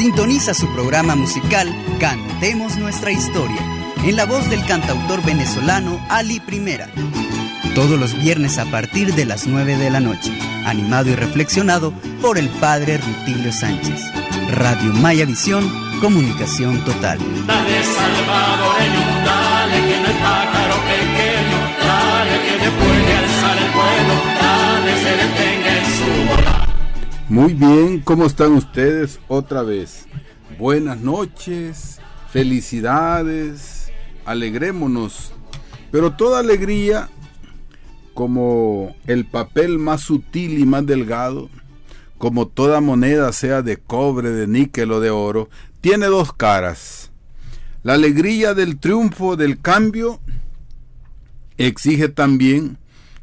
Sintoniza su programa musical Cantemos Nuestra Historia, en la voz del cantautor venezolano Ali Primera. Todos los viernes a partir de las 9 de la noche, animado y reflexionado por el padre Rutilio Sánchez. Radio Maya Visión, comunicación total. Dale salvadoreño, dale que no es pájaro pequeño, dale que después de alzar el vuelo, dale se detenga en su volar. Muy bien, ¿cómo están ustedes? Otra vez, buenas noches, felicidades, alegrémonos, pero toda alegría, como el papel más sutil y más delgado, como toda moneda, sea de cobre, de níquel o de oro, tiene dos caras. La alegría del triunfo del cambio exige también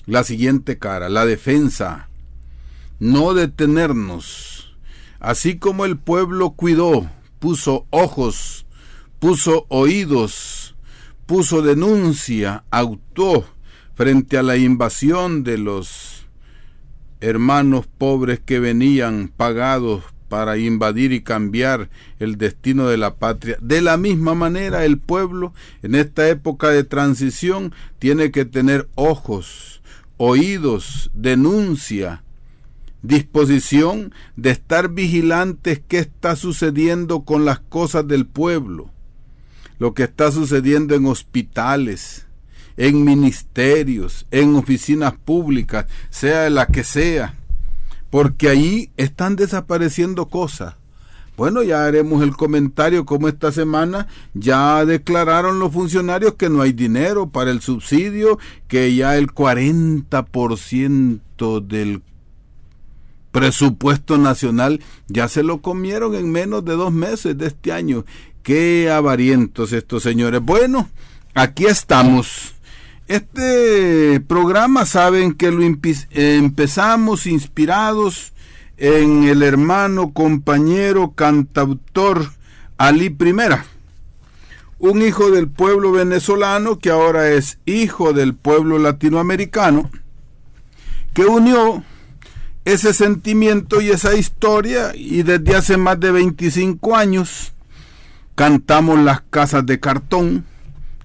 la siguiente cara, la defensa, no detenernos. Así como el pueblo cuidó, puso ojos, puso oídos, puso denuncia, actuó frente a la invasión de los hermanos pobres que venían pagados para invadir y cambiar el destino de la patria. De la misma manera, el pueblo en esta época de transición tiene que tener ojos, oídos, denuncia, disposición de estar vigilantes qué está sucediendo con las cosas del pueblo, lo que está sucediendo en hospitales, en ministerios, en oficinas públicas, sea la que sea, porque ahí están desapareciendo cosas. Bueno, ya haremos el comentario como esta semana ya declararon los funcionarios que no hay dinero para el subsidio, que ya el 40% del presupuesto nacional ya se lo comieron en menos de 2 meses de este año. Qué avarientos estos señores. Bueno, aquí estamos. Este programa saben que lo empezamos inspirados en el hermano, compañero, cantautor Ali Primera, un hijo del pueblo venezolano que ahora es hijo del pueblo latinoamericano, que unió ese sentimiento y esa historia, y desde hace más de 25 años cantamos Las Casas de Cartón.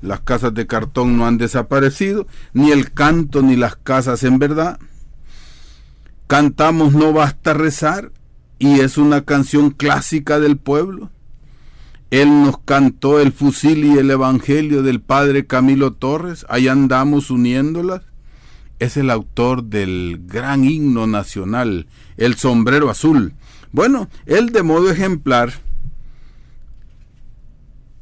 Las casas de cartón no han desaparecido, ni el canto ni las casas en verdad. Cantamos No Basta Rezar, y es una canción clásica del pueblo. Él nos cantó El Fusil y el Evangelio del padre Camilo Torres, ahí andamos uniéndolas. Es el autor del gran himno nacional, El Sombrero Azul. Bueno, él de modo ejemplar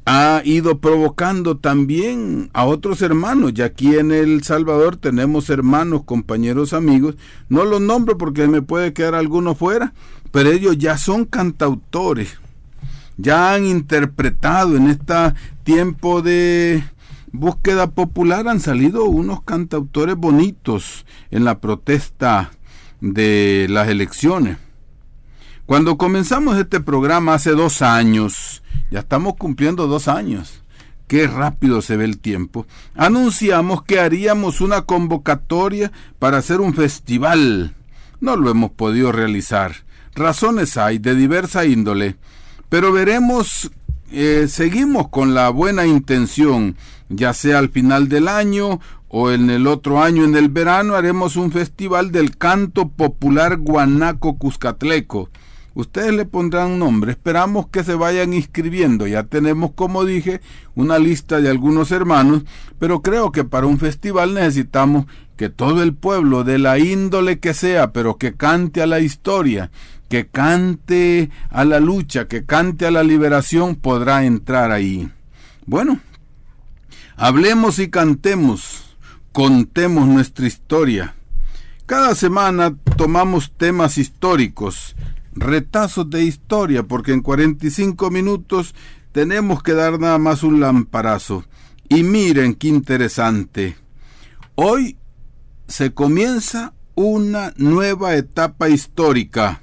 ha ido provocando también a otros hermanos, y aquí en El Salvador tenemos hermanos, compañeros, amigos, no los nombro porque me puede quedar alguno fuera, pero ellos ya son cantautores, ya han interpretado en este tiempo de búsqueda popular, han salido unos cantautores bonitos en la protesta de las elecciones. Cuando comenzamos este programa hace 2 años, ya estamos cumpliendo 2 años, qué rápido se ve el tiempo, anunciamos que haríamos una convocatoria para hacer un festival. No lo hemos podido realizar, razones hay de diversa índole, pero veremos, seguimos con la buena intención, ya sea al final del año o en el otro año, en el verano, haremos un festival del canto popular guanaco cuscatleco. Ustedes le pondrán nombre, esperamos que se vayan inscribiendo, ya tenemos, como dije, una lista de algunos hermanos, pero creo que para un festival necesitamos que todo el pueblo, de la índole que sea, pero que cante a la historia, que cante a la lucha, que cante a la liberación, podrá entrar ahí. Bueno, hablemos y cantemos, contemos nuestra historia. Cada semana tomamos temas históricos, retazos de historia, porque en 45 minutos tenemos que dar nada más un lamparazo. Y miren qué interesante. Hoy se comienza una nueva etapa histórica.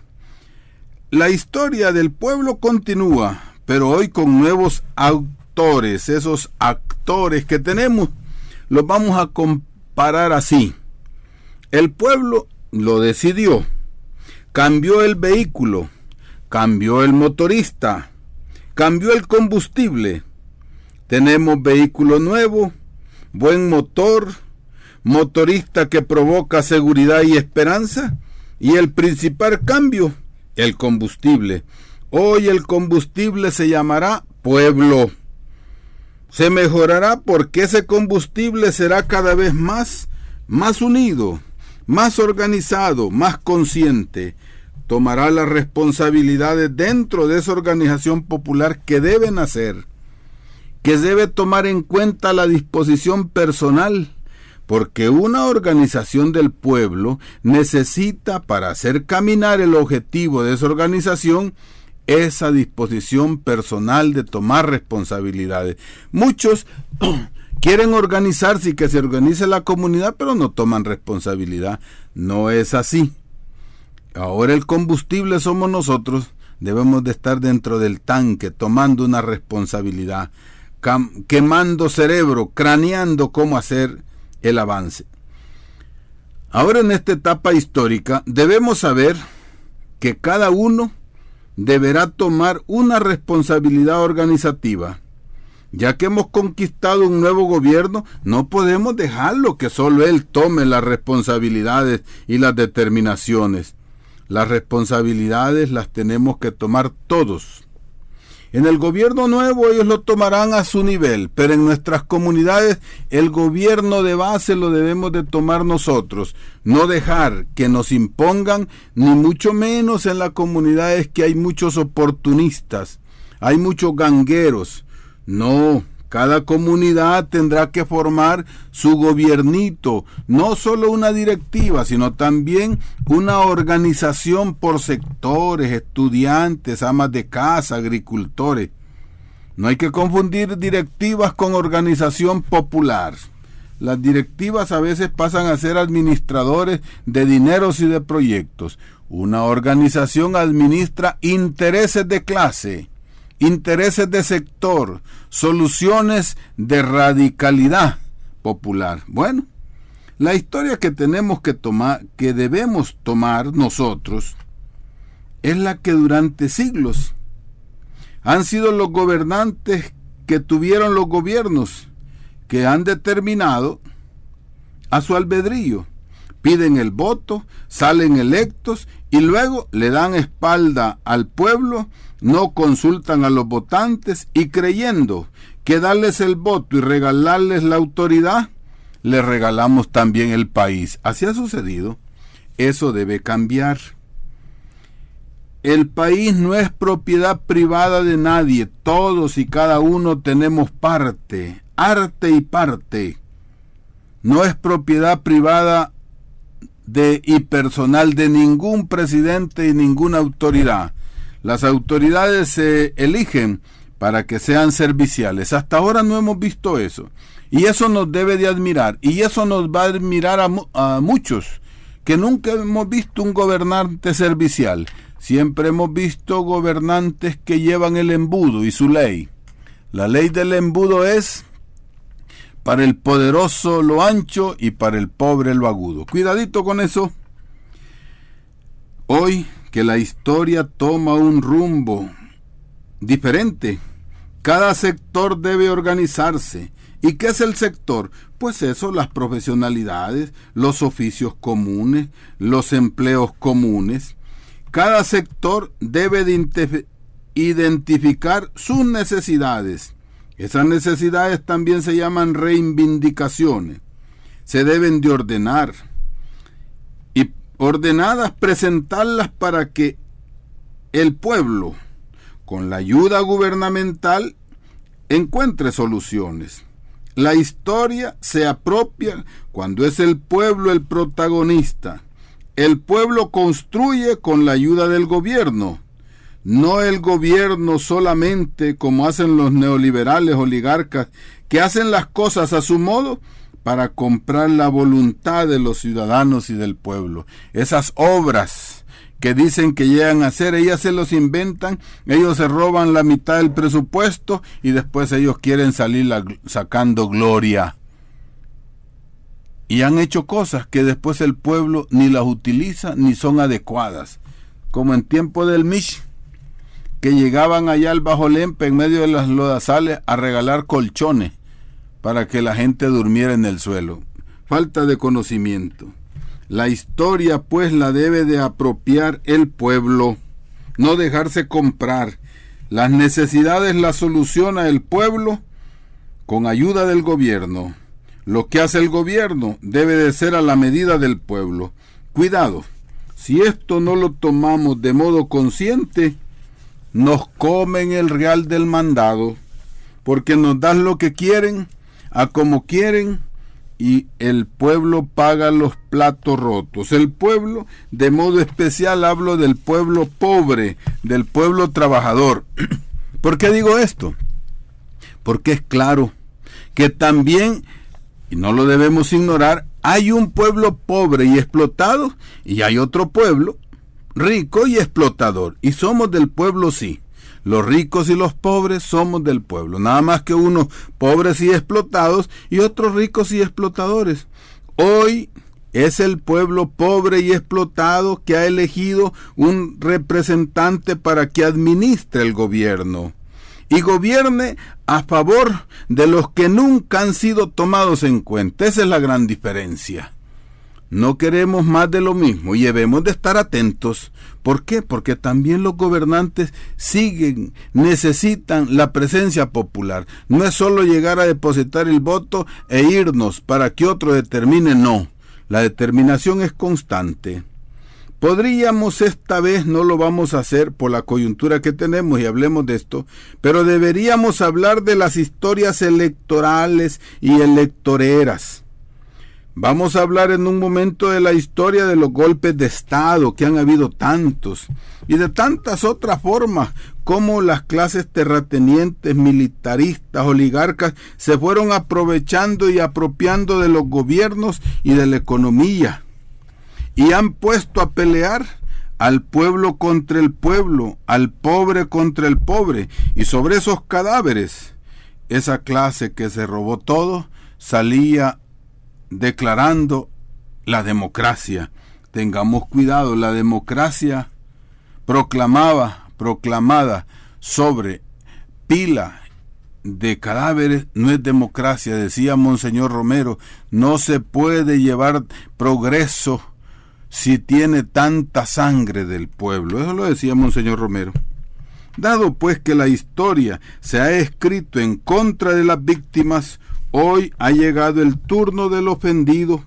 La historia del pueblo continúa, pero hoy con nuevos autores. Esos actores que tenemos los vamos a comparar así. El pueblo lo decidió, cambió el vehículo, cambió el motorista, cambió el combustible. Tenemos vehículo nuevo, buen motor, motorista que provoca seguridad y esperanza, y el principal cambio, el combustible. Hoy el combustible se llamará pueblo. Se mejorará porque ese combustible será cada vez más unido, más organizado, más consciente. Tomará las responsabilidades dentro de esa organización popular que deben hacer, que debe tomar en cuenta la disposición personal, porque una organización del pueblo necesita, para hacer caminar el objetivo de esa organización, esa disposición personal de tomar responsabilidades. Muchos quieren organizarse y que se organice la comunidad, pero no toman responsabilidad. No es así. Ahora el combustible somos nosotros. Debemos de estar dentro del tanque, tomando una responsabilidad, quemando cerebro, craneando cómo hacer el avance. Ahora en esta etapa histórica debemos saber que cada uno deberá tomar una responsabilidad organizativa. Ya que hemos conquistado un nuevo gobierno, no podemos dejarlo que solo él tome las responsabilidades y las determinaciones. Las responsabilidades las tenemos que tomar todos. En el gobierno nuevo ellos lo tomarán a su nivel, pero en nuestras comunidades el gobierno de base lo debemos de tomar nosotros. No dejar que nos impongan, ni mucho menos en las comunidades que hay muchos oportunistas, hay muchos gangueros. No, cada comunidad tendrá que formar su gobiernito, no solo una directiva, sino también una organización por sectores, estudiantes, amas de casa, agricultores. No hay que confundir directivas con organización popular. Las directivas a veces pasan a ser administradores de dineros y de proyectos. Una organización administra intereses de clase, intereses de sector, soluciones de radicalidad popular. Bueno, la historia que tenemos que tomar, que debemos tomar nosotros, es la que durante siglos han sido los gobernantes que tuvieron los gobiernos, que han determinado a su albedrío. Piden el voto, salen electos y luego le dan espalda al pueblo, no consultan a los votantes y creyendo que darles el voto y regalarles la autoridad, les regalamos también el país. Así ha sucedido. Eso debe cambiar. El país no es propiedad privada de nadie. Todos y cada uno tenemos parte, arte y parte. No es propiedad privada y personal de ningún presidente y ninguna autoridad. Las autoridades se eligen para que sean serviciales. Hasta ahora no hemos visto eso. Y eso nos debe de admirar. Y eso nos va a admirar a muchos, que nunca hemos visto un gobernante servicial. Siempre hemos visto gobernantes que llevan el embudo y su ley. La ley del embudo es: para el poderoso lo ancho y para el pobre lo agudo. Cuidadito con eso. Hoy que la historia toma un rumbo diferente, cada sector debe organizarse. ¿Y qué es el sector? Pues eso, las profesionalidades, los oficios comunes, los empleos comunes. Cada sector debe de identificar sus necesidades. Esas necesidades también se llaman reivindicaciones. Se deben de ordenar y ordenadas presentarlas para que el pueblo, con la ayuda gubernamental, encuentre soluciones. La historia se apropia cuando es el pueblo el protagonista. El pueblo construye con la ayuda del gobierno. No el gobierno solamente como hacen los neoliberales oligarcas, que hacen las cosas a su modo para comprar la voluntad de los ciudadanos y del pueblo. Esas obras que dicen que llegan a hacer, ellas se los inventan, ellos se roban la mitad del presupuesto y después ellos quieren salir sacando gloria. Y han hecho cosas que después el pueblo ni las utiliza ni son adecuadas. Como en tiempo del Mish, que llegaban allá al Bajo Lempa en medio de las lodazales a regalar colchones para que la gente durmiera en el suelo. Falta de conocimiento. La historia pues la debe de apropiar el pueblo, no dejarse comprar. Las necesidades las soluciona el pueblo con ayuda del gobierno. Lo que hace el gobierno debe de ser a la medida del pueblo. Cuidado, si esto no lo tomamos de modo consciente, nos comen el real del mandado, porque nos dan lo que quieren, a como quieren, y el pueblo paga los platos rotos. El pueblo, de modo especial, hablo del pueblo pobre, del pueblo trabajador. ¿Por qué digo esto? Porque es claro que también, y no lo debemos ignorar, hay un pueblo pobre y explotado, y hay otro pueblo rico y explotador. Y somos del pueblo, sí. Los ricos y los pobres somos del pueblo. Nada más que unos pobres y explotados y otros ricos y explotadores. Hoy es el pueblo pobre y explotado que ha elegido un representante para que administre el gobierno y gobierne a favor de los que nunca han sido tomados en cuenta. Esa es la gran diferencia. No queremos más de lo mismo y debemos de estar atentos. ¿Por qué? Porque también los gobernantes necesitan la presencia popular. No es solo llegar a depositar el voto e irnos para que otro determine, no. La determinación es constante. Podríamos esta vez, no lo vamos a hacer por la coyuntura que tenemos y hablemos de esto, pero deberíamos hablar de las historias electorales y electoreras. Vamos a hablar en un momento de la historia de los golpes de Estado, que han habido tantos, y de tantas otras formas, como las clases terratenientes, militaristas, oligarcas, se fueron aprovechando y apropiando de los gobiernos y de la economía, y han puesto a pelear al pueblo contra el pueblo, al pobre contra el pobre, y sobre esos cadáveres, esa clase que se robó todo, salía declarando la democracia. Tengamos cuidado, la democracia proclamada sobre pila de cadáveres no es democracia. Decía Monseñor Romero, no se puede llevar progreso si tiene tanta sangre del pueblo. Eso lo decía Monseñor Romero. Dado pues que la historia se ha escrito en contra de las víctimas, hoy ha llegado el turno del ofendido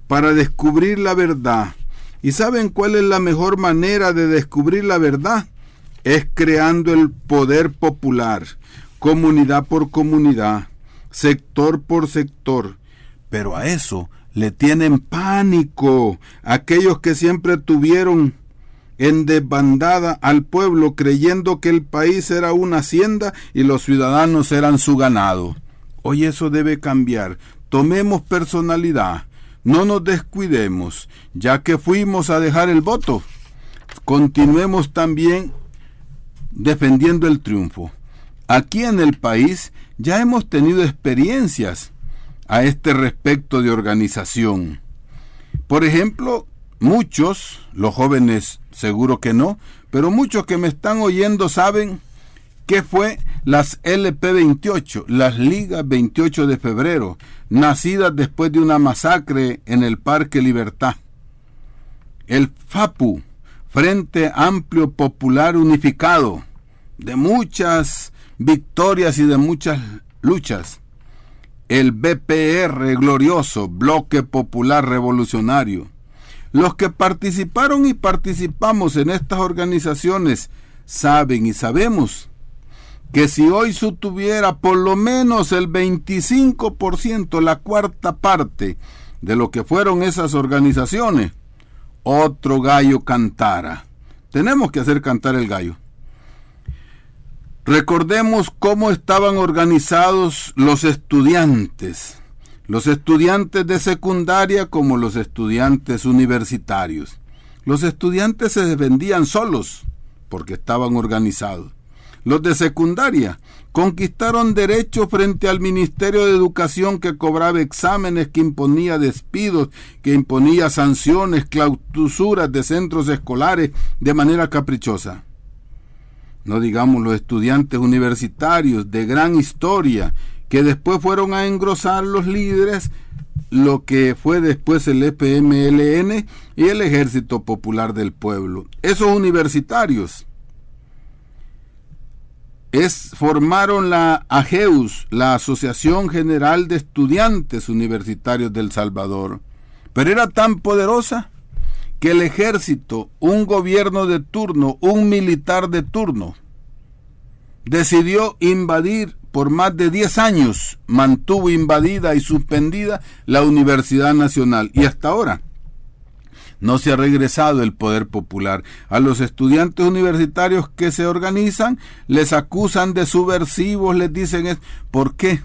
para descubrir la verdad. ¿Y saben cuál es la mejor manera de descubrir la verdad? Es creando el poder popular, comunidad por comunidad, sector por sector. Pero a eso le tienen pánico aquellos que siempre tuvieron en desbandada al pueblo, creyendo que el país era una hacienda y los ciudadanos eran su ganado. Hoy eso debe cambiar. Tomemos personalidad, no nos descuidemos. Ya que fuimos a dejar el voto, continuemos también defendiendo el triunfo. Aquí en el país ya hemos tenido experiencias a este respecto de organización. Por ejemplo, muchos, los jóvenes seguro que no, pero muchos que me están oyendo saben que fue las LP28, las Ligas 28 de Febrero, nacidas después de una masacre en el Parque Libertad. El FAPU, Frente Amplio Popular Unificado, de muchas victorias y de muchas luchas. El BPR glorioso, Bloque Popular Revolucionario. Los que participaron y participamos en estas organizaciones saben y sabemos que si hoy se tuviera por lo menos el 25%, la cuarta parte de lo que fueron esas organizaciones, otro gallo cantara. Tenemos que hacer cantar el gallo. Recordemos cómo estaban organizados los estudiantes de secundaria como los estudiantes universitarios. Los estudiantes se defendían solos porque estaban organizados. Los de secundaria conquistaron derechos frente al Ministerio de Educación, que cobraba exámenes, que imponía despidos, que imponía sanciones, clausuras de centros escolares de manera caprichosa. no digamos los estudiantes universitarios de gran historia, que después fueron a engrosar los líderes, lo que fue después el FMLN y el Ejército Popular del Pueblo. Esos universitarios formaron la AGEUS, la Asociación General de Estudiantes Universitarios del Salvador, pero era tan poderosa que el ejército, un gobierno de turno, un militar de turno, decidió invadir por más de 10 años, mantuvo invadida y suspendida la Universidad Nacional, y hasta ahora no se ha regresado el poder popular. A los estudiantes universitarios que se organizan les acusan de subversivos, les dicen ¿por qué?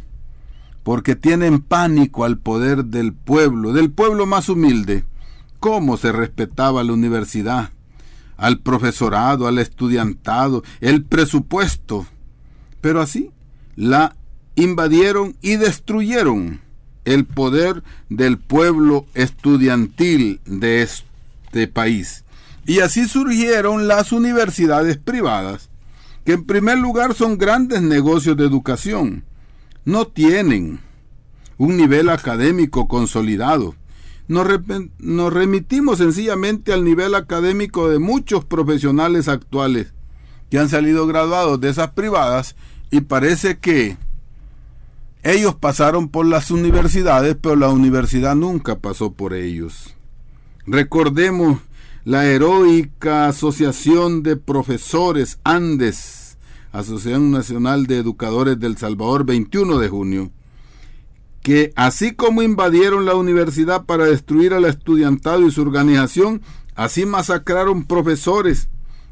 Porque tienen pánico al poder del pueblo más humilde. ¿Cómo se respetaba la universidad, al profesorado, al estudiantado, el presupuesto? Pero así la invadieron y destruyeron el poder del pueblo estudiantil de este país. Y así surgieron las universidades privadas, que en primer lugar son grandes negocios de educación. No tienen un nivel académico consolidado. Nos remitimos sencillamente al nivel académico de muchos profesionales actuales que han salido graduados de esas privadas, y parece que ellos pasaron por las universidades, pero la universidad nunca pasó por ellos. Recordemos la heroica Asociación de Profesores Andes, Asociación Nacional de Educadores del Salvador, 21 de junio, que así como invadieron la universidad para destruir al estudiantado y su organización, así masacraron profesores,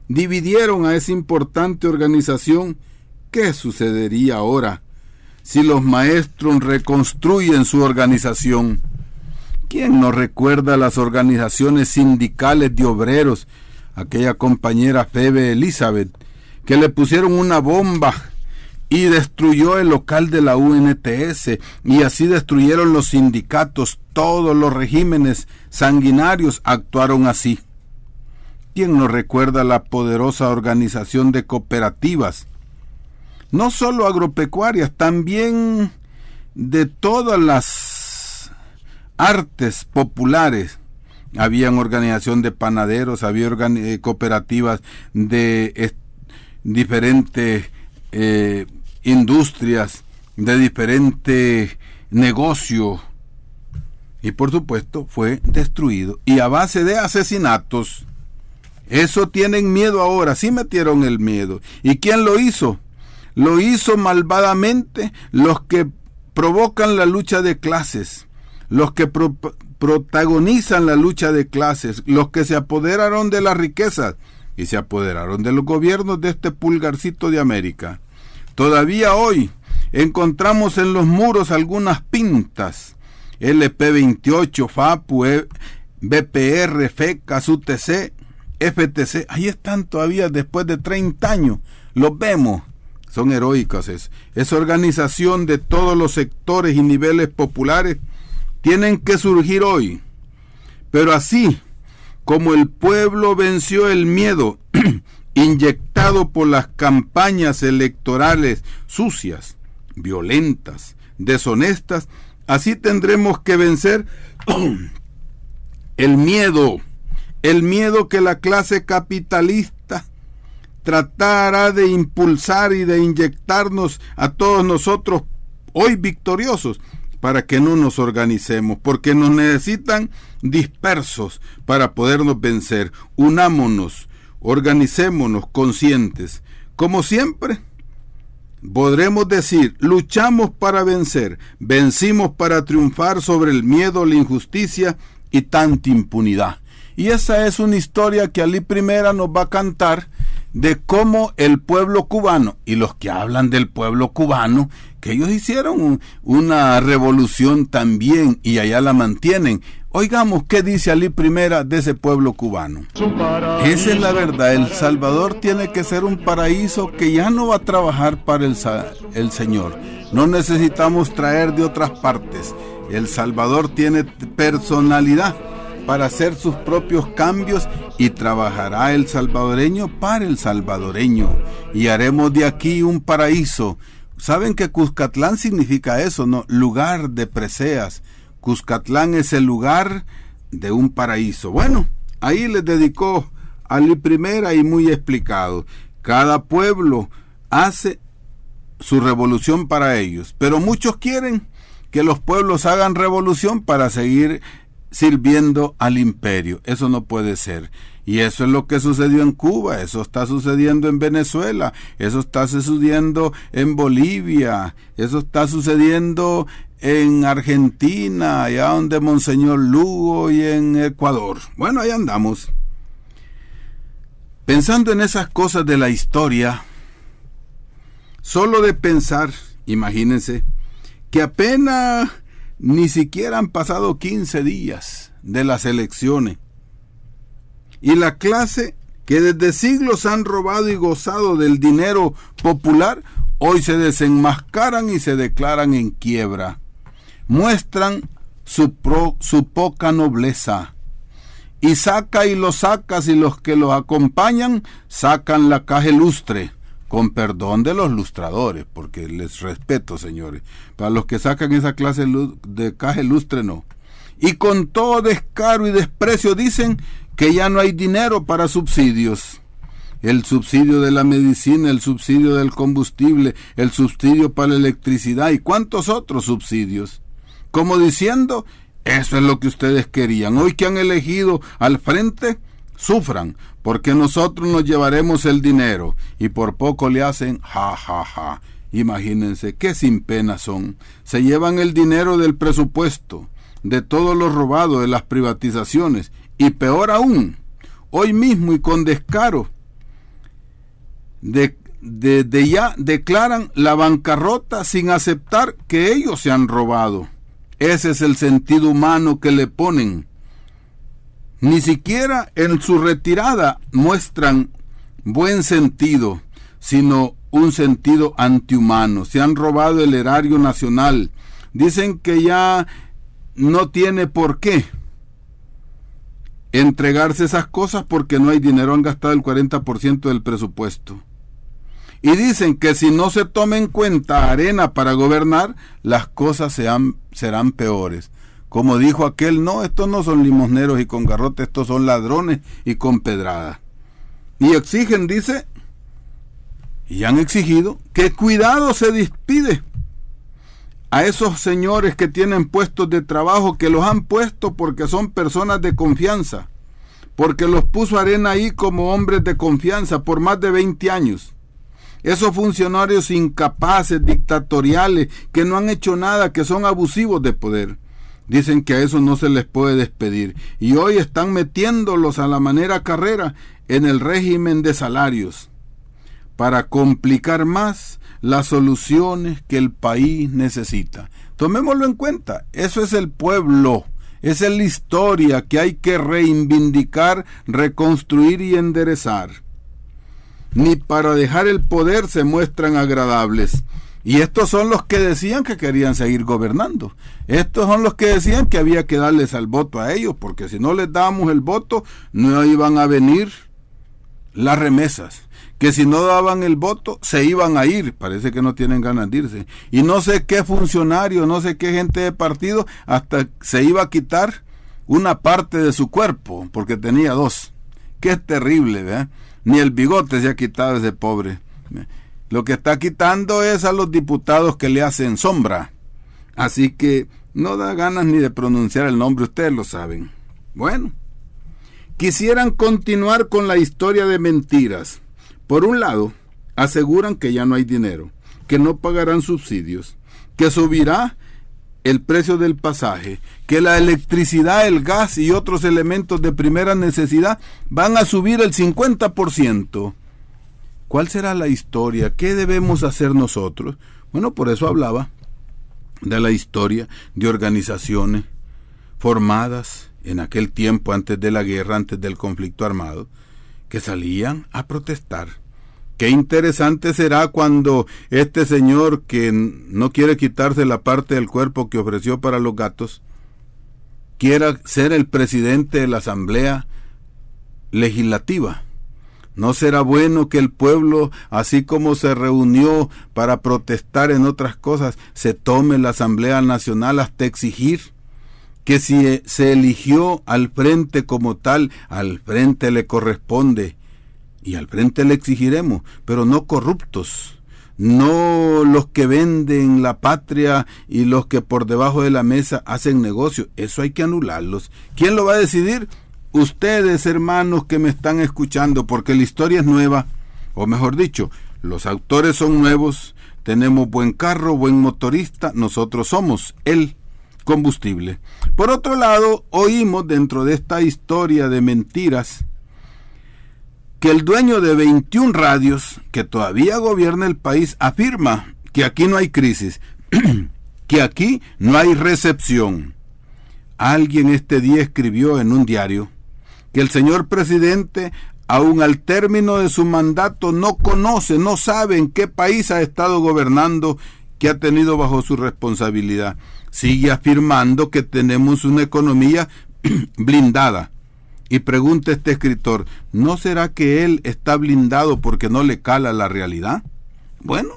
dividieron a esa importante organización. ¿Qué sucedería ahora si los maestros reconstruyen su organización? ¿Quién no recuerda las organizaciones sindicales de obreros? Aquella compañera Febe Elizabeth, que le pusieron una bomba y destruyó el local de la UNTS, y así destruyeron los sindicatos. Todos los regímenes sanguinarios actuaron así. ¿Quién no recuerda la poderosa organización de cooperativas? No solo agropecuarias, también de todas las artes populares. Habían organización de panaderos, había cooperativas de diferentes industrias, de diferente negocio, y por supuesto fue destruido, y a base de asesinatos. Eso tienen miedo ahora, sí metieron el miedo. ¿Y quién lo hizo? Lo hizo malvadamente los que provocan la lucha de clases, los que protagonizan la lucha de clases, los que se apoderaron de las riquezas y se apoderaron de los gobiernos de este pulgarcito de América. Todavía hoy encontramos en los muros algunas pintas, LP28, FAPU, BPR, FECAS, UTC, FTC, ahí están todavía después de 30 años, los vemos. Son heroicas. Esa organización de todos los sectores y niveles populares tienen que surgir hoy. Pero así como el pueblo venció el miedo inyectado por las campañas electorales sucias, violentas, deshonestas, así tendremos que vencer el miedo que la clase capitalista tratará de impulsar y de inyectarnos a todos nosotros hoy victoriosos, para que no nos organicemos, porque nos necesitan dispersos para podernos vencer. Unámonos, organicémonos conscientes. Como siempre, podremos decir, luchamos para vencer, vencimos para triunfar sobre el miedo, la injusticia y tanta impunidad. Y esa es una historia que Ali Primera nos va a cantar, de cómo el pueblo cubano, y los que hablan del pueblo cubano, que ellos hicieron una revolución también y allá la mantienen. Oigamos qué dice Ali Primera de ese pueblo cubano. Esa es la verdad. El Salvador tiene que ser un paraíso que ya no va a trabajar para el Señor. No necesitamos traer de otras partes. El Salvador tiene personalidad. para hacer sus propios cambios y trabajará el salvadoreño para el salvadoreño y haremos de aquí un paraíso. ¿Saben que Cuscatlán significa eso, no? Lugar de preseas. Cuscatlán es el lugar de un paraíso. Bueno, ahí les dedicó Ali Primera y muy explicado. Cada pueblo hace su revolución para ellos, pero muchos quieren que los pueblos hagan revolución para seguir sirviendo al imperio. Eso no puede ser. Y eso es lo que sucedió en Cuba, eso está sucediendo en Venezuela, eso está sucediendo en Bolivia, eso está sucediendo en Argentina, allá donde Monseñor Lugo, y en Ecuador. Bueno, ahí andamos. Pensando en esas cosas de la historia, solo de pensar, imagínense, que apenas ni siquiera han pasado 15 días de las elecciones, y la clase que desde siglos han robado y gozado del dinero popular, hoy se desenmascaran y se declaran en quiebra. Muestran su poca nobleza. Y saca y los sacas, y los que los acompañan sacan la caja lustre, con perdón de los lustradores, porque les respeto, señores. Para los que sacan esa clase de caja lustre, no. Y con todo descaro y desprecio dicen que ya no hay dinero para subsidios. El subsidio de la medicina, el subsidio del combustible, el subsidio para la electricidad y cuántos otros subsidios. Como diciendo, eso es lo que ustedes querían. Hoy que han elegido al frente, sufran, porque nosotros nos llevaremos el dinero. Y por poco le hacen ja, ja, ja. Imagínense, qué sin pena son. Se llevan el dinero del presupuesto, de todo lo robado, de las privatizaciones. Y peor aún, hoy mismo y con descaro, ya declaran la bancarrota sin aceptar que ellos se han robado. Ese es el sentido humano que le ponen. Ni siquiera en su retirada muestran buen sentido, sino un sentido antihumano. Se han robado el erario nacional. Dicen que ya no tiene por qué entregarse esas cosas porque no hay dinero, han gastado el 40% del presupuesto. Y dicen que si no se toma en cuenta arena para gobernar, las cosas serán peores. Como dijo aquel, no, estos no son limosneros y con garrote, estos son ladrones y con pedrada. Y exigen, dice, y han exigido, que cuidado se despide a esos señores que tienen puestos de trabajo, que los han puesto porque son personas de confianza, porque los puso Arena ahí como hombres de confianza por más de 20 años. Esos funcionarios incapaces, dictatoriales, que no han hecho nada, que son abusivos de poder. Dicen que a eso no se les puede despedir. Y hoy están metiéndolos a la manera carrera en el régimen de salarios, para complicar más las soluciones que el país necesita. Tomémoslo en cuenta, eso es el pueblo, esa es la historia que hay que reivindicar, reconstruir y enderezar. Ni para dejar el poder se muestran agradables. Y estos son los que decían que querían seguir gobernando. Estos son los que decían que había que darles el voto a ellos, porque si no les dábamos el voto, no iban a venir las remesas. Que si no daban el voto, se iban a ir. Parece que no tienen ganas de irse. Y no sé qué funcionario, no sé qué gente de partido, hasta se iba a quitar una parte de su cuerpo, porque tenía 2. Qué terrible, ¿verdad? Ni el bigote se ha quitado ese pobre. Lo que está quitando es a los diputados que le hacen sombra. Así que no da ganas ni de pronunciar el nombre, ustedes lo saben. Bueno, quisieran continuar con la historia de mentiras. Por un lado, aseguran que ya no hay dinero, que no pagarán subsidios, que subirá el precio del pasaje, que la electricidad, el gas y otros elementos de primera necesidad van a subir el 50%. ¿Cuál será la historia? ¿Qué debemos hacer nosotros? Bueno, por eso hablaba de la historia de organizaciones formadas en aquel tiempo, antes de la guerra, antes del conflicto armado, que salían a protestar. Qué interesante será cuando este señor que no quiere quitarse la parte del cuerpo que ofreció para los gatos, quiera ser el presidente de la Asamblea Legislativa. ¿No será bueno que el pueblo, así como se reunió para protestar en otras cosas, se tome la Asamblea Nacional hasta exigir que si se eligió al frente como tal, al frente le corresponde y al frente le exigiremos, pero no corruptos, no los que venden la patria y los que por debajo de la mesa hacen negocio? Eso hay que anularlos. ¿Quién lo va a decidir? Ustedes, hermanos que me están escuchando, porque la historia es nueva, o mejor dicho, los autores son nuevos, tenemos buen carro, buen motorista, nosotros somos el combustible. Por otro lado, oímos dentro de esta historia de mentiras que el dueño de 21 radios, que todavía gobierna el país, afirma que aquí no hay crisis, que aquí no hay recepción. Alguien este día escribió en un diario que el señor presidente, aun al término de su mandato, no conoce, no sabe en qué país ha estado gobernando, que ha tenido bajo su responsabilidad. Sigue afirmando que tenemos una economía blindada. Y pregunta este escritor, ¿no será que él está blindado porque no le cala la realidad? Bueno,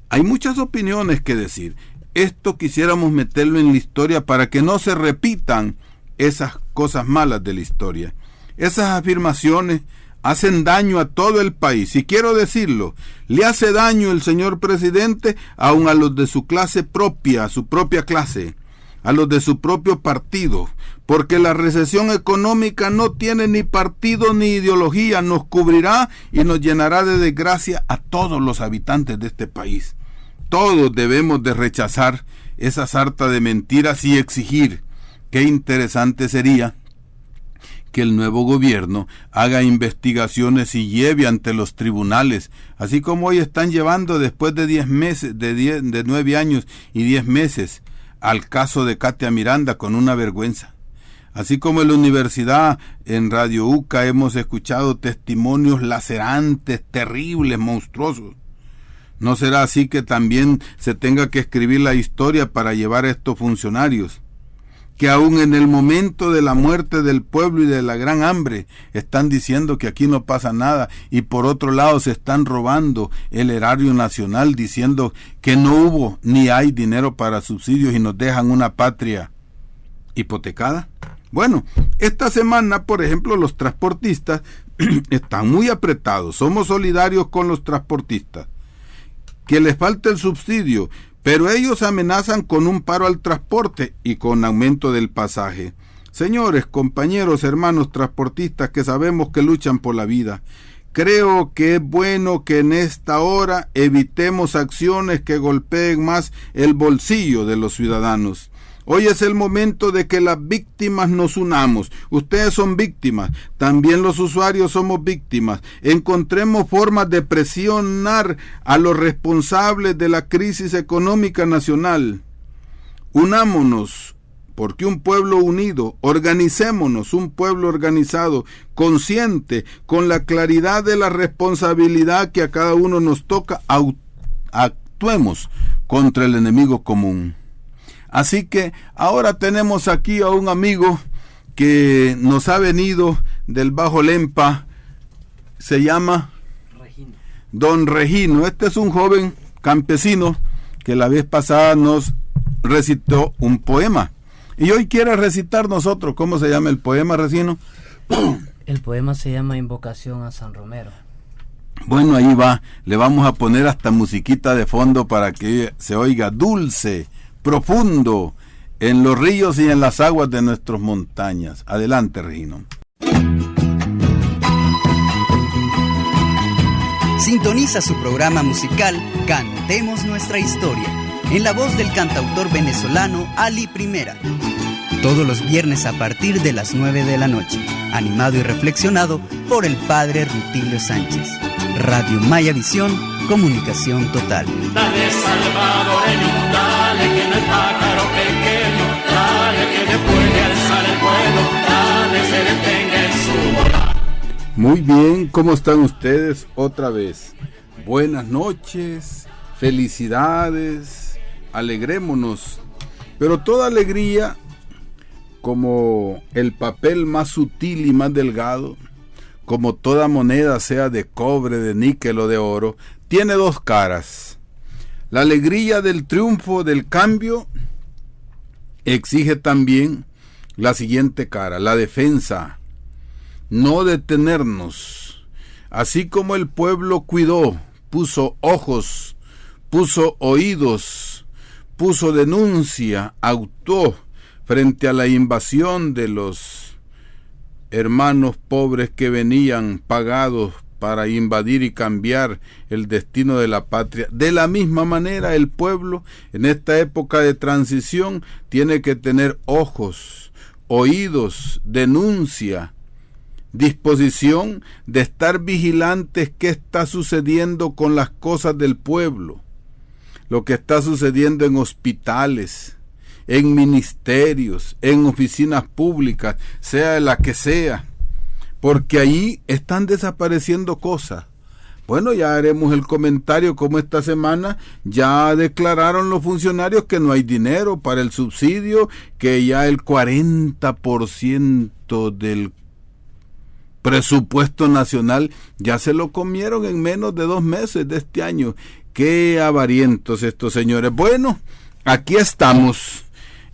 hay muchas opiniones que decir. Esto quisiéramos meterlo en la historia para que no se repitan esas cosas malas de la historia. Esas afirmaciones hacen daño a todo el país, y quiero decirlo, le hace daño el señor presidente aun a los de su clase propia, su propia clase, a los de su propio partido, porque la recesión económica no tiene ni partido ni ideología, nos cubrirá y nos llenará de desgracia a todos los habitantes de este país. Todos debemos de rechazar esa sarta de mentiras y exigir. Qué interesante sería que el nuevo gobierno haga investigaciones y lleve ante los tribunales, así como hoy están llevando después de 10 meses, de 9 años y 10 meses, al caso de Katia Miranda, con una vergüenza. Así como en la universidad, en Radio UCA, hemos escuchado testimonios lacerantes, terribles, monstruosos. ¿No será así que también se tenga que escribir la historia para llevar a estos funcionarios, que aún en el momento de la muerte del pueblo y de la gran hambre están diciendo que aquí no pasa nada, y por otro lado se están robando el erario nacional diciendo que no hubo ni hay dinero para subsidios y nos dejan una patria hipotecada? Bueno, esta semana, por ejemplo, los transportistas están muy apretados. Somos solidarios con los transportistas, que les falta el subsidio, pero ellos amenazan con un paro al transporte y con aumento del pasaje. Señores, compañeros, hermanos transportistas que sabemos que luchan por la vida, creo que es bueno que en esta hora evitemos acciones que golpeen más el bolsillo de los ciudadanos. Hoy es el momento de que las víctimas nos unamos. Ustedes son víctimas, también los usuarios somos víctimas. Encontremos formas de presionar a los responsables de la crisis económica nacional. Unámonos, porque un pueblo unido, organicémonos, un pueblo organizado, consciente, con la claridad de la responsabilidad que a cada uno nos toca, actuemos contra el enemigo común. Así que ahora tenemos aquí a un amigo que nos ha venido del Bajo Lempa, se llama Regino. Don Regino. Este es un joven campesino que la vez pasada nos recitó un poema. Y hoy quiere recitar nosotros. ¿Cómo se llama el poema, Regino? El poema se llama Invocación a San Romero. Bueno, ahí va. Le vamos a poner hasta musiquita de fondo para que se oiga dulce, profundo, en los ríos y en las aguas de nuestras montañas. Adelante, Regino. Sintoniza su programa musical Cantemos Nuestra Historia, en la voz del cantautor venezolano Ali Primera. Todos los viernes a partir de las 9 de la noche, animado y reflexionado por el padre Rutilio Sánchez. Radio Maya Visión, comunicación total. Dale, salvadoreño, dale, que no es pájaro pequeño, dale, que después de alzar el vuelo, dale, se detenga en su volar. Muy bien, ¿cómo están ustedes? Otra vez. Buenas noches, felicidades, alegrémonos. Pero toda alegría como el papel más sutil y más delgado, como toda moneda, sea de cobre, de níquel o de oro, tiene dos caras. La alegría del triunfo del cambio exige también la siguiente cara, la defensa, no detenernos. Así como el pueblo cuidó, puso ojos, puso oídos, puso denuncia, actuó frente a la invasión de los hermanos pobres que venían pagados para invadir y cambiar el destino de la patria. De la misma manera, el pueblo en esta época de transición tiene que tener ojos, oídos, denuncia, disposición de estar vigilantes qué está sucediendo con las cosas del pueblo, lo que está sucediendo en hospitales, en ministerios, en oficinas públicas, sea la que sea, porque ahí están desapareciendo cosas. Bueno, ya haremos el comentario como esta semana ya declararon los funcionarios que no hay dinero para el subsidio, que ya el 40% del presupuesto nacional ya se lo comieron en menos de 2 meses de este año. Qué avarientos estos señores. Bueno, aquí estamos.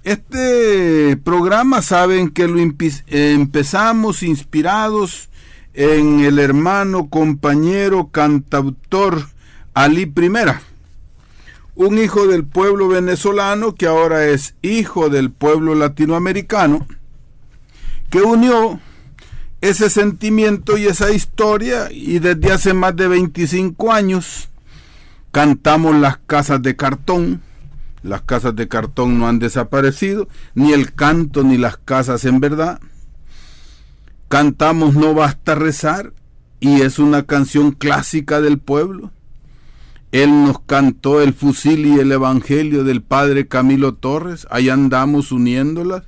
Este programa, saben que lo empezamos inspirados en el hermano, compañero, cantautor Ali Primera, un hijo del pueblo venezolano que ahora es hijo del pueblo latinoamericano, que unió ese sentimiento y esa historia, y desde hace más de 25 años cantamos Las Casas de Cartón. Las casas de cartón no han desaparecido, ni el canto ni las casas en verdad. Cantamos No Basta Rezar, y es una canción clásica del pueblo. Él nos cantó El Fusil y el Evangelio del padre Camilo Torres, ahí andamos uniéndolas.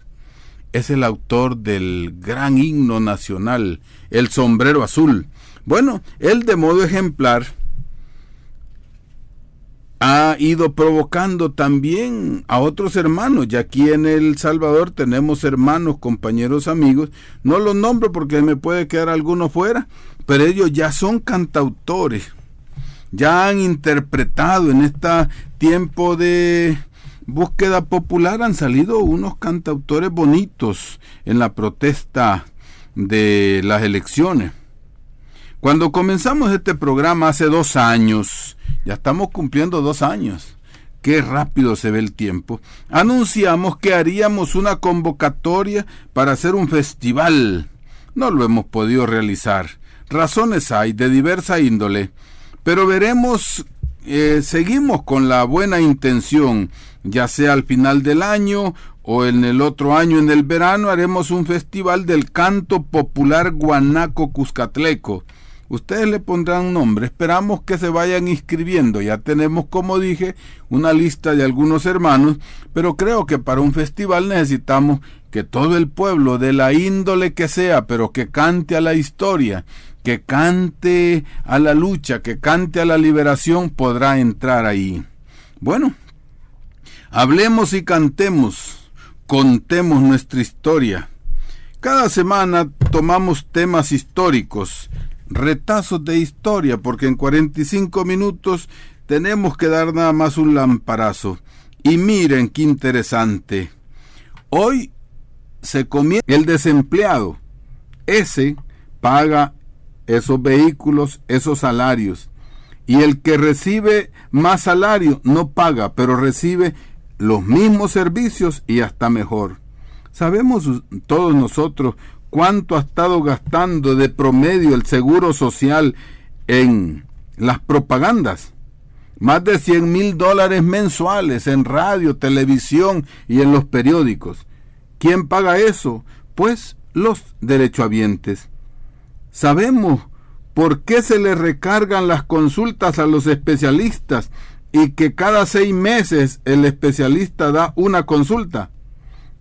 Es el autor del gran himno nacional, El Sombrero Azul. Bueno, él de modo ejemplar ha ido provocando también a otros hermanos. Ya aquí en El Salvador tenemos hermanos, compañeros, amigos. No los nombro porque me puede quedar alguno fuera, pero ellos ya son cantautores. Ya han interpretado en este tiempo de búsqueda popular, han salido unos cantautores bonitos en la protesta de las elecciones. Cuando comenzamos este programa hace 2 años, ya estamos cumpliendo 2 años, qué rápido se ve el tiempo, anunciamos que haríamos una convocatoria para hacer un festival. No lo hemos podido realizar, razones hay de diversa índole, pero veremos, seguimos con la buena intención, ya sea al final del año o en el otro año, en el verano, haremos un festival del canto popular guanaco cuscatleco. Ustedes le pondrán nombre, esperamos que se vayan inscribiendo. Ya tenemos, como dije, una lista de algunos hermanos, pero creo que para un festival necesitamos que todo el pueblo, de la índole que sea, pero que cante a la historia, que cante a la lucha, que cante a la liberación, podrá entrar ahí. Bueno, hablemos y cantemos, contemos nuestra historia. Cada semana tomamos temas históricos, retazos de historia, porque en 45 minutos tenemos que dar nada más un lamparazo. Y miren qué interesante. Hoy se comienza el desempleado. Ese paga esos vehículos, esos salarios. Y el que recibe más salario no paga, pero recibe los mismos servicios y hasta mejor. Sabemos todos nosotros cuánto ha estado gastando de promedio el Seguro Social en las propagandas. Más de $100,000 mensuales en radio, televisión y en los periódicos. ¿Quién paga eso? Pues los derechohabientes. Sabemos por qué se le recargan las consultas a los especialistas y que cada 6 meses el especialista da una consulta,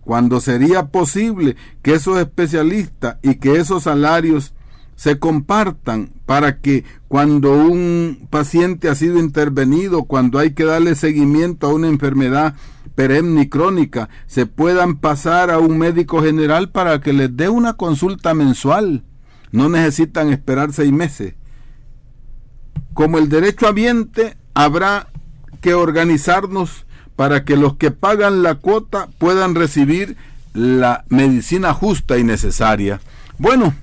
cuando sería posible que esos especialistas y que esos salarios se compartan para que cuando un paciente ha sido intervenido, cuando hay que darle seguimiento a una enfermedad perenne y crónica, se puedan pasar a un médico general para que les dé una consulta mensual. No necesitan esperar 6 meses. Como el derecho ambiente, habrá que organizarnos para que los que pagan la cuota puedan recibir la medicina justa y necesaria. Bueno,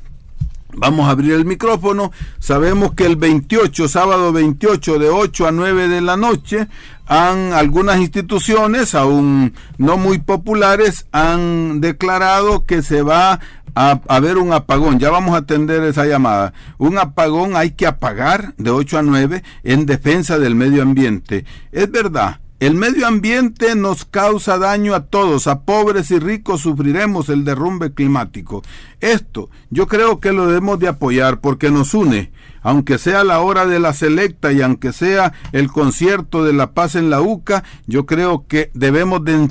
vamos a abrir el micrófono. Sabemos que el 28, sábado 28, de 8 a 9 de la noche, algunas instituciones, aún no muy populares, han declarado que se va a haber un apagón. Ya vamos a atender esa llamada. Un apagón hay que apagar de 8 a 9 en defensa del medio ambiente. Es verdad. El medio ambiente nos causa daño a todos, a pobres y ricos sufriremos el derrumbe climático. Esto yo creo que lo debemos de apoyar porque nos une, aunque sea la hora de la selecta y aunque sea el concierto de La Paz en la UCA, yo creo que debemos de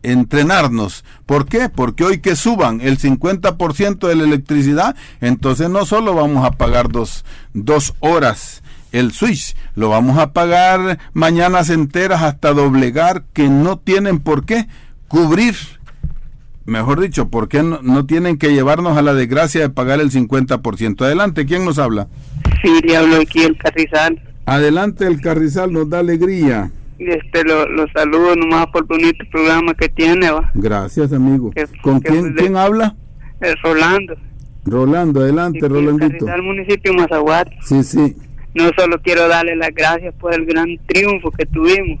entrenarnos. ¿Por qué? Porque hoy que suban el 50% de la electricidad, entonces no solo vamos a pagar dos horas el switch, lo vamos a pagar mañanas enteras hasta doblegar, que no tienen por qué cubrir, mejor dicho, porque no tienen que llevarnos a la desgracia de pagar el 50%. Adelante, ¿quién nos habla? Sí, le hablo aquí el Carrizal. Adelante, el Carrizal, nos da alegría. Lo saludo nomás por el bonito programa que tiene, ¿va? Gracias, amigo. ¿Con quién habla? Rolando. Rolando, adelante, Rolandito. Carrizal, municipio de Mazaguate. Sí. No solo quiero darle las gracias por el gran triunfo que tuvimos.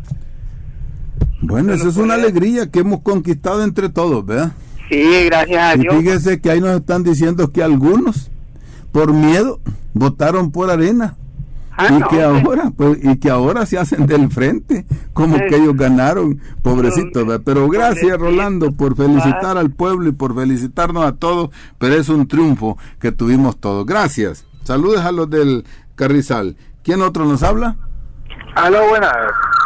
Bueno, esa es una alegría que hemos conquistado entre todos, ¿verdad? Sí, gracias a Dios. Y fíjese que ahí nos están diciendo que algunos, por miedo, votaron por Arena. Que ahora se hacen del frente, como que ellos ganaron, pobrecitos, ¿verdad? Pero gracias, Rolando, por felicitar al pueblo y por felicitarnos a todos, pero es un triunfo que tuvimos todos. Gracias. Saludos a los del Carrizal. ¿Quién otro nos habla? Aló, buenas.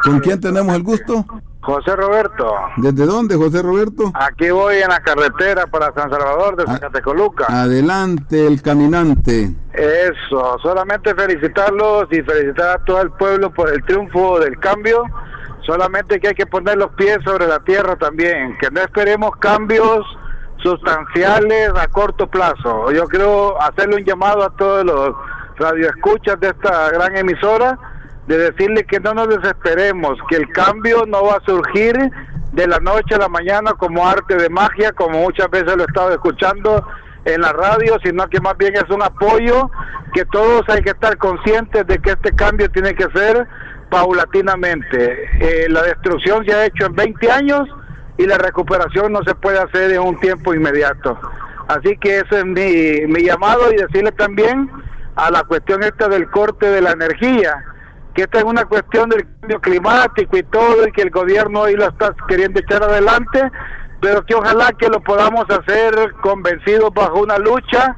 ¿Con quién tenemos el gusto? José Roberto. ¿Desde dónde, José Roberto? Aquí voy en la carretera para San Salvador de Zacatecoluca. Adelante, el caminante. Eso, solamente felicitarlos y felicitar a todo el pueblo por el triunfo del cambio. Solamente que hay que poner los pies sobre la tierra también, que no esperemos cambios sustanciales a corto plazo. Yo quiero hacerle un llamado a todos los radioescuchas de esta gran emisora, de decirle que no nos desesperemos, que el cambio no va a surgir de la noche a la mañana como arte de magia, como muchas veces lo he estado escuchando en la radio, sino que más bien es un apoyo, que todos hay que estar conscientes de que este cambio tiene que ser paulatinamente. La destrucción se ha hecho en 20 años y la recuperación no se puede hacer en un tiempo inmediato. Así que ese es mi llamado, y decirle también a la cuestión esta del corte de la energía, que esta es una cuestión del cambio climático y todo, y que el gobierno hoy lo está queriendo echar adelante, pero que ojalá que lo podamos hacer convencidos bajo una lucha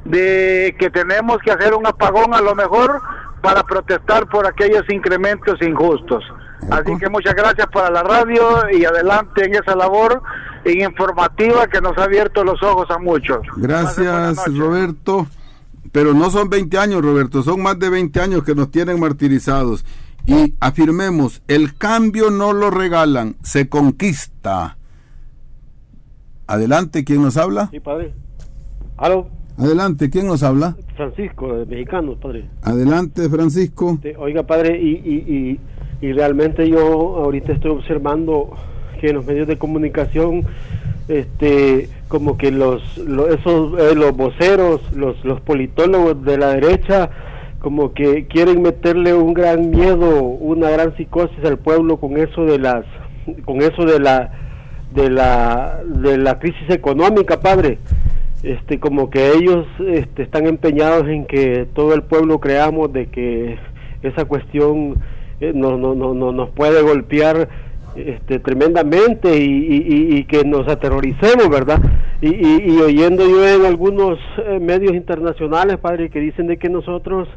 de que tenemos que hacer un apagón a lo mejor para protestar por aquellos incrementos injustos. Así que muchas gracias para la radio y adelante en esa labor informativa que nos ha abierto los ojos a muchos. Gracias, Roberto. Pero no son 20 años, Roberto, son más de 20 años que nos tienen martirizados. Y afirmemos, el cambio no lo regalan, se conquista. Adelante, ¿quién nos habla? Sí, padre. ¿Aló? Adelante, ¿quién nos habla? Francisco, de Mexicanos, padre. Adelante, Francisco. Oiga, padre, y realmente yo ahorita estoy observando que en los medios de comunicación, como que los voceros, los politólogos de la derecha, como que quieren meterle un gran miedo, una gran psicosis al pueblo con eso de la crisis económica, padre. Como que ellos están empeñados en que todo el pueblo creamos de que esa cuestión nos puede golpear tremendamente y que nos aterroricemos, ¿verdad? Y oyendo yo en algunos medios internacionales, padre, que dicen de que nosotros,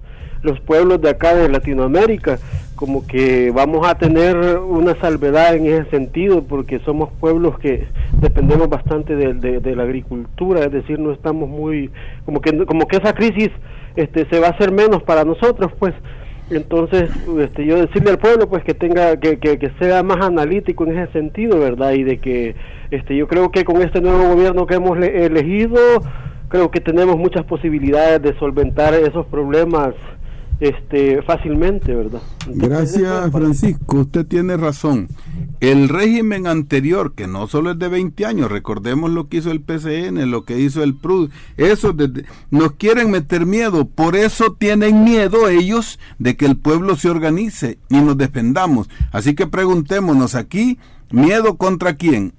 los pueblos de acá de Latinoamérica, como que vamos a tener una salvedad en ese sentido, porque somos pueblos que dependemos bastante de la agricultura, es decir, no estamos muy, como que esa crisis se va a hacer menos para nosotros, pues. Entonces, yo decirle al pueblo, pues, que tenga, que sea más analítico en ese sentido, ¿verdad? Y de que, yo creo que con este nuevo gobierno que hemos elegido, creo que tenemos muchas posibilidades de solventar esos problemas, fácilmente, ¿verdad? Entonces, gracias, Francisco, usted tiene razón. El régimen anterior, que no solo es de 20 años, recordemos lo que hizo el PCN, lo que hizo el PRUD, nos quieren meter miedo, por eso tienen miedo ellos de que el pueblo se organice y nos defendamos. Así que preguntémonos aquí, ¿miedo contra quién?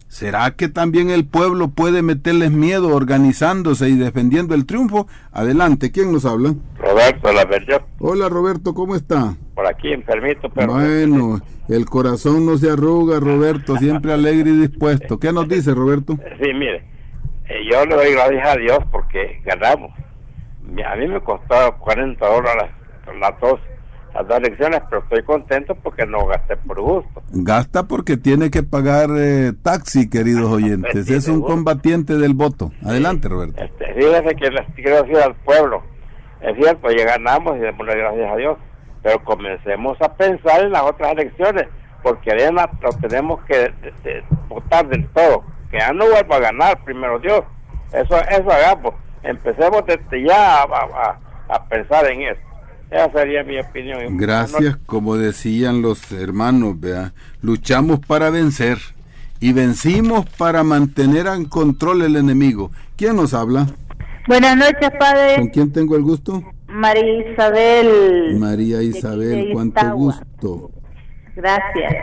¿Será que también el pueblo puede meterles miedo organizándose y defendiendo el triunfo? Adelante, ¿quién nos habla? Roberto, la verdad. Hola, Roberto, ¿cómo está? Por aquí enfermito, pero... Bueno, el corazón no se arruga, Roberto, siempre alegre y dispuesto. ¿Qué nos dice, Roberto? Sí, mire, yo le doy gracias a Dios porque ganamos. A mí me costó $40 las dos elecciones, pero estoy contento porque no gasté por gusto. Gasta porque tiene que pagar taxi, queridos oyentes. Es un combatiente del voto. Adelante, Roberto. Fíjese que les quiero decir al pueblo, es cierto, ya ganamos y démosle gracias a Dios, pero comencemos a pensar en las otras elecciones, porque Arena lo tenemos que votar del todo, que ya no vuelva a ganar, primero Dios. Eso hagamos. Empecemos desde ya a pensar en eso. Esa sería mi opinión. Gracias, como decían los hermanos, ¿vea? Luchamos para vencer y vencimos para mantener en control el enemigo. ¿Quién nos habla? Buenas noches, padre. ¿Con quién tengo el gusto? María Isabel. María Isabel, cuánto gusto. Gracias.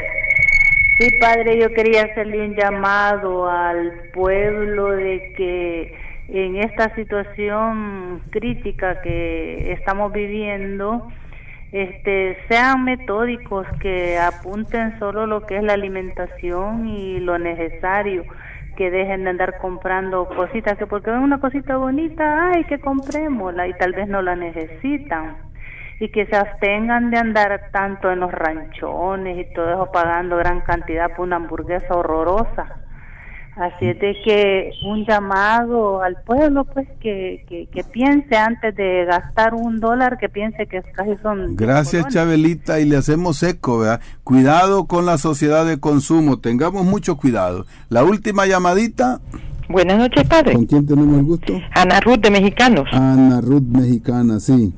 Sí, padre, yo quería hacerle un llamado al pueblo de que en esta situación crítica que estamos viviendo, sean metódicos, que apunten solo lo que es la alimentación y lo necesario, que dejen de andar comprando cositas, que porque ven una cosita bonita, ay, que comprémosla, y tal vez no la necesitan, y que se abstengan de andar tanto en los ranchones y todo eso pagando gran cantidad por una hamburguesa horrorosa. Así es de que un llamado al pueblo, pues, que piense antes de gastar $1, que piense que casi son... Gracias, colones. Chabelita, y le hacemos eco, ¿verdad? Cuidado con la sociedad de consumo, tengamos mucho cuidado. La última llamadita. Buenas noches, padre. ¿Con quién tenemos el gusto? Ana Ruth, de Mexicanos. Ana Ruth, mexicana, sí.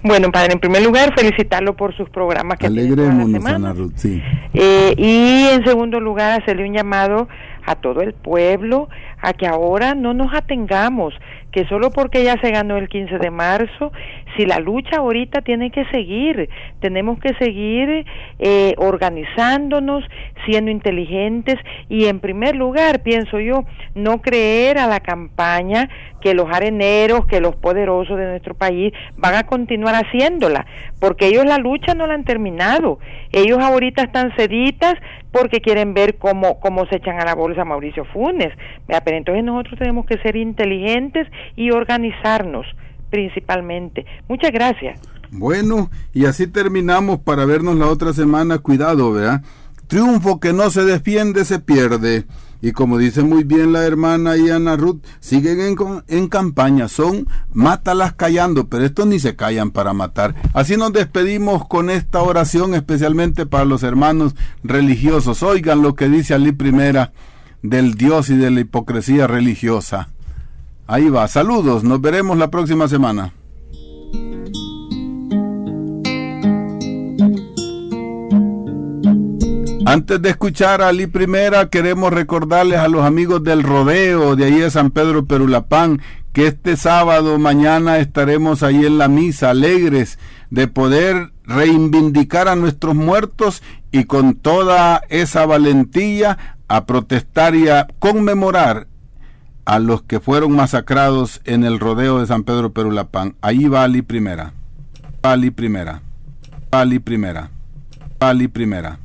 Bueno, padre, en primer lugar, felicitarlo por sus programas que alegrémonos, Ana Ruth, sí. Y en segundo lugar, hacerle un llamado a todo el pueblo a que ahora no nos atengamos, que solo porque ya se ganó el 15 de marzo, si la lucha ahorita tiene que seguir, tenemos que seguir organizándonos, siendo inteligentes y en primer lugar, pienso yo, no creer a la campaña que los areneros, que los poderosos de nuestro país van a continuar haciéndola, porque ellos la lucha no la han terminado, ellos ahorita están seditas porque quieren ver cómo se echan a la bolsa Mauricio Funes, pero entonces nosotros tenemos que ser inteligentes y organizarnos principalmente. Muchas gracias. Bueno, y así terminamos para vernos la otra semana. Cuidado, ¿verdad? Triunfo que no se defiende se pierde. Y como dice muy bien la hermana y Ana Ruth, siguen en campaña, son mátalas callando, pero estos ni se callan para matar. Así nos despedimos con esta oración, especialmente para los hermanos religiosos. Oigan lo que dice Ali Primera del Dios y de la hipocresía religiosa. Ahí va, saludos, nos veremos la próxima semana. Antes de escuchar a Ali Primera, queremos recordarles a los amigos del rodeo de ahí de San Pedro Perulapán que este sábado mañana estaremos ahí en la misa, alegres de poder reivindicar a nuestros muertos y con toda esa valentía a protestar y a conmemorar a los que fueron masacrados en el rodeo de San Pedro Perulapán. Ahí va Ali Primera. Ali Primera. Ali Primera. Ali Primera.